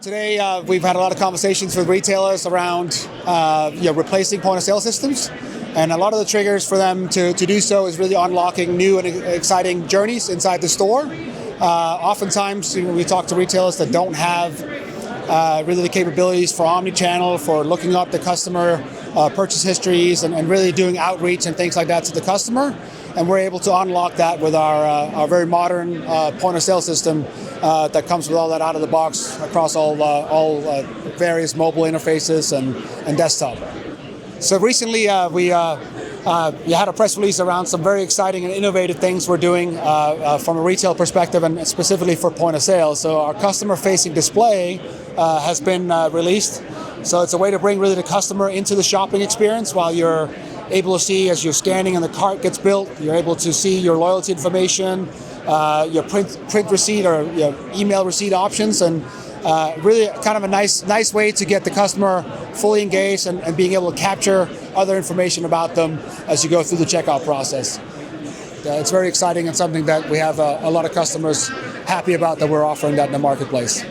Today, we've had a lot of conversations with retailers around replacing point of sale systems. And a lot of the triggers for them to do so is really unlocking new and exciting journeys inside the store. Oftentimes, we talk to retailers that don't have really the capabilities for omni-channel, for looking up the customer purchase histories and really doing outreach and things like that to the customer. And we're able to unlock that with our very modern point of sale system that comes with all that out of the box across all various mobile interfaces and desktop. So recently we had a press release around some very exciting and innovative things we're doing from a retail perspective and specifically for point of sale. So our customer-facing display has been released. So it's a way to bring really the customer into the shopping experience while you're able to see as you're scanning and the cart gets built. You're able to see your loyalty information, your print receipt or your email receipt options, and really kind of a nice way to get the customer fully engaged and being able to capture other information about them as you go through the checkout process. It's very exciting and something that we have a lot of customers happy about that we're offering that in the marketplace.